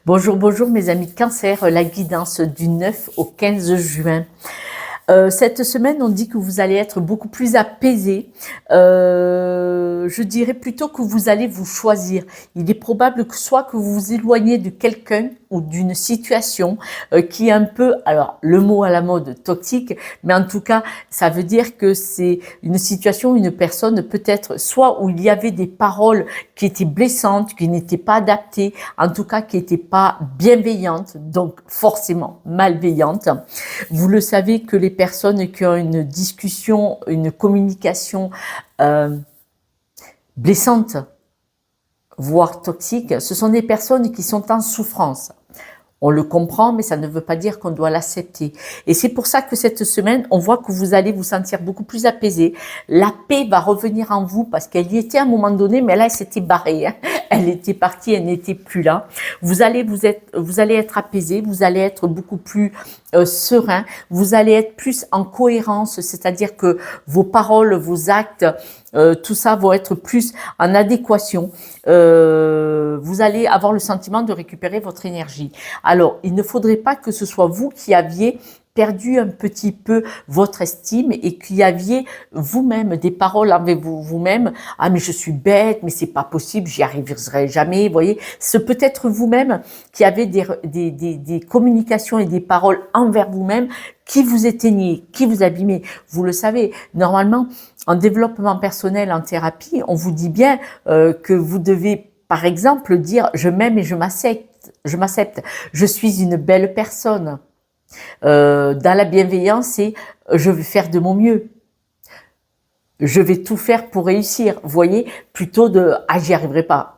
Bonjour, bonjour mes amis de Cancer, la guidance du 9 au 15 juin. Cette semaine, on dit que vous allez être beaucoup plus apaisé. Je dirais plutôt que vous allez vous choisir. Il est probable que soit que vous vous éloignez de quelqu'un ou d'une situation qui est un peu, alors le mot à la mode, toxique, mais en tout cas, ça veut dire que c'est une situation, une personne peut-être soit où il y avait des paroles qui étaient blessantes, qui n'étaient pas adaptées, en tout cas qui n'étaient pas bienveillantes, donc forcément malveillantes. Vous le savez que les personnes qui ont une discussion, une communication blessante, voire toxique, ce sont des personnes qui sont en souffrance. On le comprend, mais ça ne veut pas dire qu'on doit l'accepter. Et c'est pour ça que cette semaine, on voit que vous allez vous sentir beaucoup plus apaisé. La paix va revenir en vous parce qu'elle y était à un moment donné, mais là, elle s'était barrée. Elle était partie, elle n'était plus là. Vous allez être apaisé, vous allez être beaucoup plus serein, vous allez être plus en cohérence, c'est-à-dire que vos paroles, vos actes, tout ça vont être plus en adéquation. Vous allez avoir le sentiment de récupérer votre énergie. Alors, il ne faudrait pas que ce soit vous qui aviez perdu un petit peu votre estime et qui aviez vous-même des paroles avec vous-même. Ah, mais je suis bête, mais c'est pas possible, j'y arriverai jamais. Vous voyez, c'est peut-être vous-même qui avez des communications et des paroles envers vous-même qui vous éteignaient, qui vous abîmaient. Vous le savez, normalement, en développement personnel, en thérapie, on vous dit bien que vous devez, par exemple, dire « je m'aime et je m'accepte, je suis une belle personne ». Dans la bienveillance, c'est « je vais faire de mon mieux ». Je vais tout faire pour réussir, vous voyez, plutôt de « ah, j'y arriverai pas ».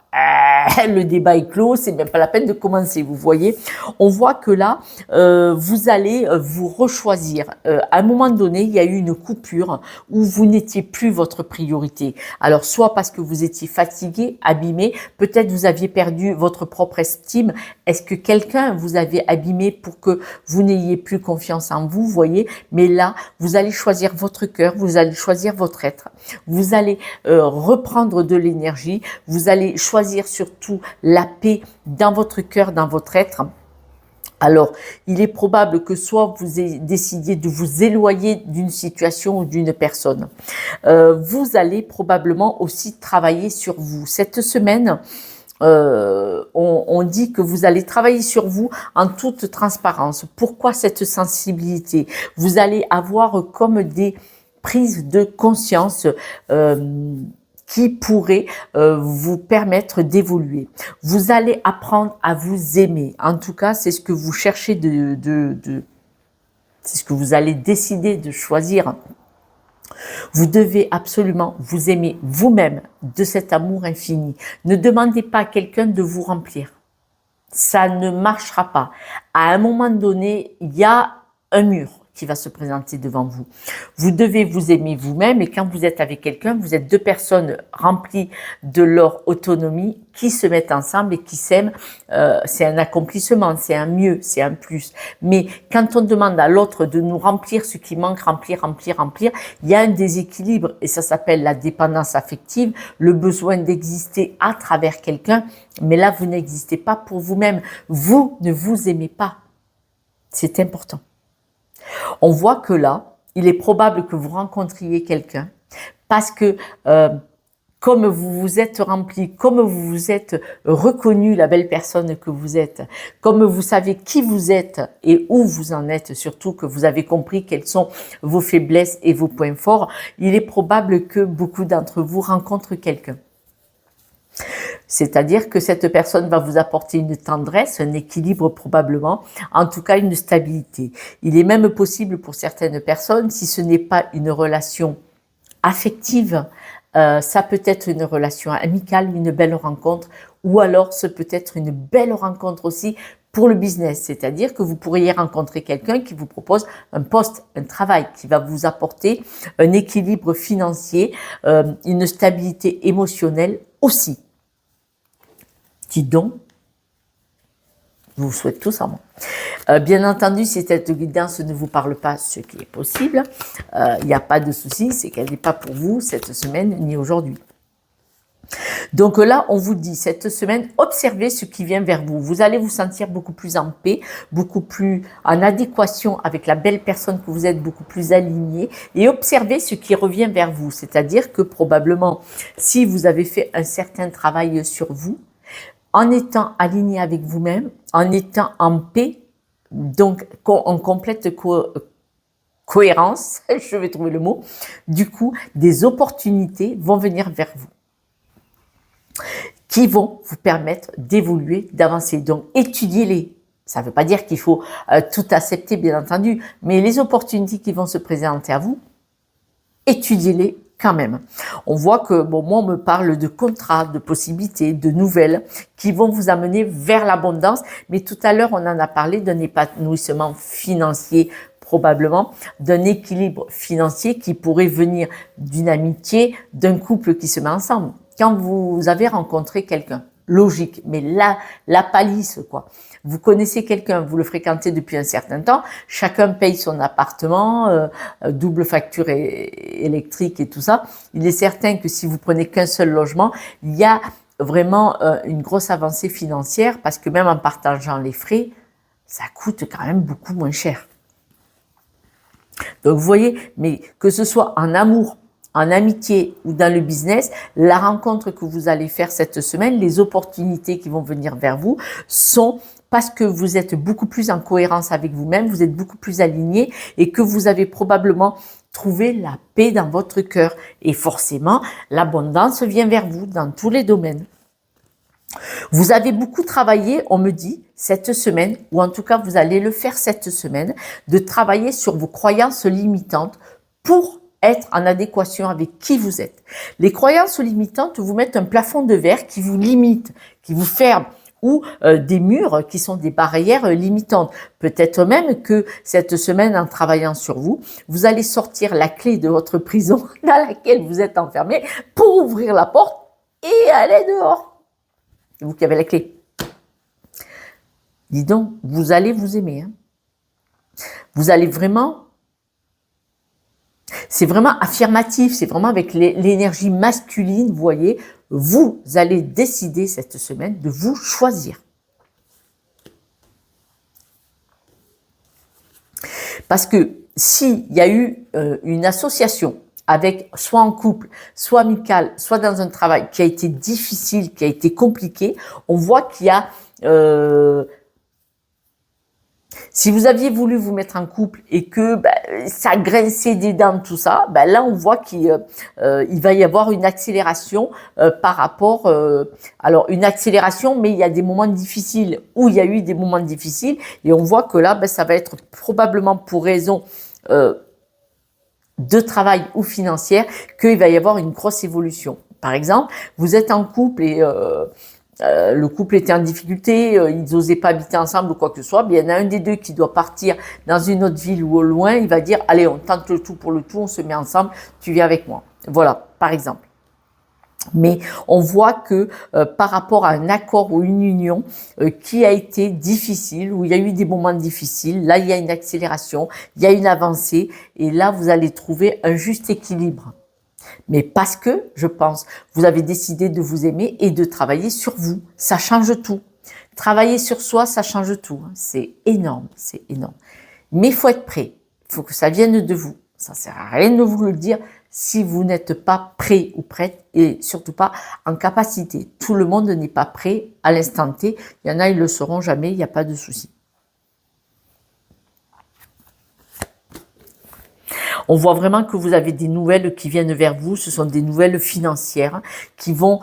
Le débat est clos, c'est même pas la peine de commencer, vous voyez. On voit que là, vous allez vous rechoisir. À un moment donné, il y a eu une coupure où vous n'étiez plus votre priorité. Alors, soit parce que vous étiez fatigué, abîmé, peut-être vous aviez perdu votre propre estime. Est-ce que quelqu'un vous avait abîmé pour que vous n'ayez plus confiance en vous, vous voyez. Mais là, vous allez choisir votre cœur, vous allez choisir votre être. Vous allez reprendre de l'énergie, vous allez choisir surtout la paix dans votre cœur, dans votre être. Alors, il est probable que soit vous décidiez de vous éloigner d'une situation ou d'une personne. Vous allez probablement aussi travailler sur vous. Cette semaine, on dit que vous allez travailler sur vous en toute transparence. Pourquoi cette sensibilité? Vous allez avoir comme des prises de conscience qui pourrait vous permettre d'évoluer. Vous allez apprendre à vous aimer. En tout cas, c'est ce que vous cherchez c'est ce que vous allez décider de choisir. Vous devez absolument vous aimer vous-même de cet amour infini. Ne demandez pas à quelqu'un de vous remplir. Ça ne marchera pas. À un moment donné, il y a un mur qui va se présenter devant vous. Vous devez vous aimer vous-même et quand vous êtes avec quelqu'un, vous êtes deux personnes remplies de leur autonomie qui se mettent ensemble et qui s'aiment. C'est un accomplissement, c'est un mieux, c'est un plus. Mais quand on demande à l'autre de nous remplir ce qui manque, remplir, il y a un déséquilibre et ça s'appelle la dépendance affective, le besoin d'exister à travers quelqu'un. Mais là, vous n'existez pas pour vous-même. Vous ne vous aimez pas. C'est important. On voit que là, il est probable que vous rencontriez quelqu'un parce que comme vous vous êtes rempli, comme vous vous êtes reconnu la belle personne que vous êtes, comme vous savez qui vous êtes et où vous en êtes, surtout que vous avez compris quelles sont vos faiblesses et vos points forts, il est probable que beaucoup d'entre vous rencontrent quelqu'un. C'est-à-dire que cette personne va vous apporter une tendresse, un équilibre probablement, en tout cas une stabilité. Il est même possible pour certaines personnes, si ce n'est pas une relation affective, ça peut être une relation amicale, une belle rencontre, ou alors ce peut être une belle rencontre aussi pour le business, c'est-à-dire que vous pourriez rencontrer quelqu'un qui vous propose un poste, un travail, qui va vous apporter un équilibre financier, une stabilité émotionnelle aussi. Dites donc, je vous souhaite tout ça, moi. Bien entendu, si cette guidance ne vous parle pas, ce qui est possible, il n'y a pas de souci, c'est qu'elle n'est pas pour vous cette semaine ni aujourd'hui. Donc là, on vous dit, cette semaine, observez ce qui vient vers vous. Vous allez vous sentir beaucoup plus en paix, beaucoup plus en adéquation avec la belle personne que vous êtes, beaucoup plus aligné, et observez ce qui revient vers vous. C'est-à-dire que probablement, si vous avez fait un certain travail sur vous, en étant aligné avec vous-même, en étant en paix, donc en complète cohérence, je vais trouver le mot, du coup, des opportunités vont venir vers vous qui vont vous permettre d'évoluer, d'avancer. Donc, étudiez-les. Ça ne veut pas dire qu'il faut tout accepter, bien entendu, mais les opportunités qui vont se présenter à vous, étudiez-les quand même. On voit que, bon, moi, on me parle de contrats, de possibilités, de nouvelles qui vont vous amener vers l'abondance. Mais tout à l'heure, on en a parlé d'un épanouissement financier, probablement, d'un équilibre financier qui pourrait venir d'une amitié, d'un couple qui se met ensemble. Quand vous avez rencontré quelqu'un, logique, mais là, la palisse, quoi. Vous connaissez quelqu'un, vous le fréquentez depuis un certain temps, chacun paye son appartement, double facture électrique et tout ça. Il est certain que si vous prenez qu'un seul logement, il y a vraiment une grosse avancée financière parce que même en partageant les frais, ça coûte quand même beaucoup moins cher. Donc vous voyez, mais que ce soit en amour, en amitié ou dans le business, la rencontre que vous allez faire cette semaine, les opportunités qui vont venir vers vous sont parce que vous êtes beaucoup plus en cohérence avec vous-même, vous êtes beaucoup plus aligné et que vous avez probablement trouvé la paix dans votre cœur. Et forcément, l'abondance vient vers vous dans tous les domaines. Vous avez beaucoup travaillé, on me dit, cette semaine, ou en tout cas vous allez le faire cette semaine, de travailler sur vos croyances limitantes pour être en adéquation avec qui vous êtes. Les croyances limitantes vous mettent un plafond de verre qui vous limite, qui vous ferme, ou des murs qui sont des barrières limitantes. Peut-être même que cette semaine, en travaillant sur vous, vous allez sortir la clé de votre prison dans laquelle vous êtes enfermé pour ouvrir la porte et aller dehors. C'est vous qui avez la clé. Dis donc, vous allez vous aimer. Hein. Vous allez vraiment... C'est vraiment affirmatif, c'est vraiment avec l'énergie masculine, vous voyez, vous allez décider cette semaine de vous choisir. Parce que s'il y a eu une association avec soit en couple, soit amical, soit dans un travail qui a été difficile, qui a été compliqué, on voit qu'il y a... si vous aviez voulu vous mettre en couple et que ça grinçait des dents, tout ça, là on voit qu'il va y avoir une accélération par rapport... alors une accélération, mais il y a des moments difficiles où il y a eu des moments difficiles et on voit que là, ça va être probablement pour raison... de travail ou financière, qu'il va y avoir une grosse évolution. Par exemple, vous êtes en couple et le couple était en difficulté, ils n'osaient pas habiter ensemble ou quoi que ce soit, il y en a un des deux qui doit partir dans une autre ville ou au loin, il va dire, allez, on tente le tout pour le tout, on se met ensemble, tu viens avec moi. Voilà, par exemple. Mais on voit que par rapport à un accord ou une union qui a été difficile, où il y a eu des moments difficiles, là il y a une accélération, il y a une avancée et là vous allez trouver un juste équilibre. Mais parce que, je pense, vous avez décidé de vous aimer et de travailler sur vous, ça change tout. Travailler sur soi, ça change tout. C'est énorme, c'est énorme. Mais il faut être prêt, il faut que ça vienne de vous. Ça ne sert à rien de vous le dire si vous n'êtes pas prêt ou prête et surtout pas en capacité. Tout le monde n'est pas prêt à l'instant T. Il y en a, ils le seront jamais, il n'y a pas de souci. On voit vraiment que vous avez des nouvelles qui viennent vers vous. Ce sont des nouvelles financières qui vont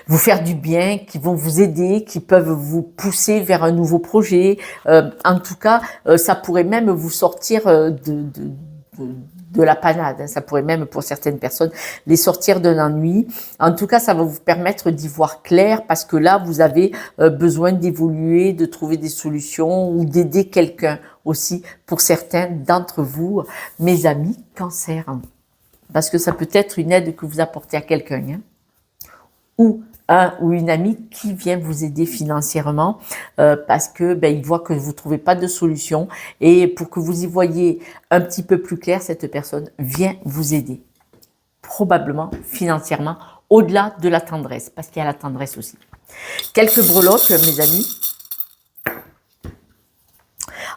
vous faire du bien, qui vont vous aider, qui peuvent vous pousser vers un nouveau projet. En tout cas, ça pourrait même vous sortir de la panade. Ça pourrait même, pour certaines personnes, les sortir d'un ennui. En tout cas, ça va vous permettre d'y voir clair parce que là, vous avez besoin d'évoluer, de trouver des solutions ou d'aider quelqu'un aussi pour certains d'entre vous, mes amis Cancer. Parce que ça peut être une aide que vous apportez à quelqu'un. Hein, ou un ou une amie qui vient vous aider financièrement parce que il voit que vous trouvez pas de solution et pour que vous y voyez un petit peu plus clair, cette personne vient vous aider probablement financièrement, au-delà de la tendresse, parce qu'il y a la tendresse aussi. Quelques breloques, mes amis.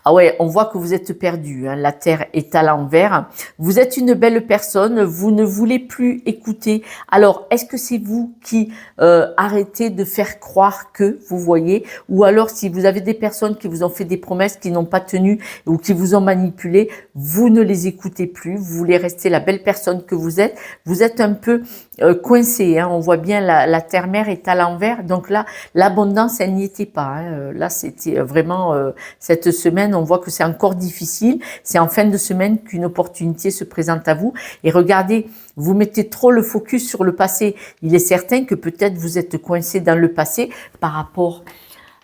Ah ouais, on voit que vous êtes perdu, hein, la terre est à l'envers. Vous êtes une belle personne, vous ne voulez plus écouter. Alors, est-ce que c'est vous qui arrêtez de faire croire que, vous voyez, ou alors si vous avez des personnes qui vous ont fait des promesses qui n'ont pas tenu ou qui vous ont manipulé, vous ne les écoutez plus, vous voulez rester la belle personne que vous êtes un peu coincé, hein, on voit bien la terre-mère est à l'envers, donc là, l'abondance, elle n'y était pas, hein. Là, c'était vraiment, cette semaine, on voit que c'est encore difficile, c'est en fin de semaine qu'une opportunité se présente à vous, et regardez, vous mettez trop le focus sur le passé, il est certain que peut-être vous êtes coincé dans le passé par rapport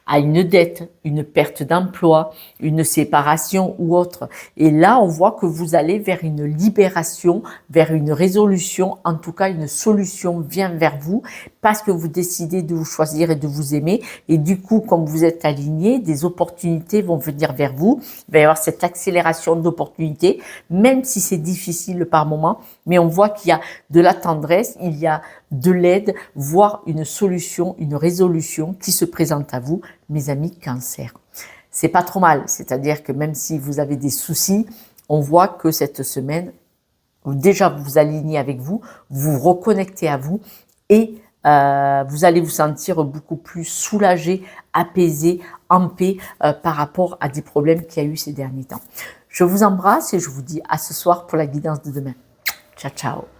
à une dette, une perte d'emploi, une séparation ou autre. Et là, on voit que vous allez vers une libération, vers une résolution, en tout cas une solution vient vers vous parce que vous décidez de vous choisir et de vous aimer. Et du coup, comme vous êtes aligné, des opportunités vont venir vers vous. Il va y avoir cette accélération d'opportunités, même si c'est difficile par moment. Mais on voit qu'il y a de la tendresse, il y a de l'aide, voire une solution, une résolution qui se présente à vous, mes amis Cancer. C'est pas trop mal, c'est-à-dire que même si vous avez des soucis, on voit que cette semaine, déjà vous vous alignez avec vous, vous reconnectez à vous et vous allez vous sentir beaucoup plus soulagé, apaisé, en paix par rapport à des problèmes qu'il y a eu ces derniers temps. Je vous embrasse et je vous dis à ce soir pour la guidance de demain. Ciao, ciao.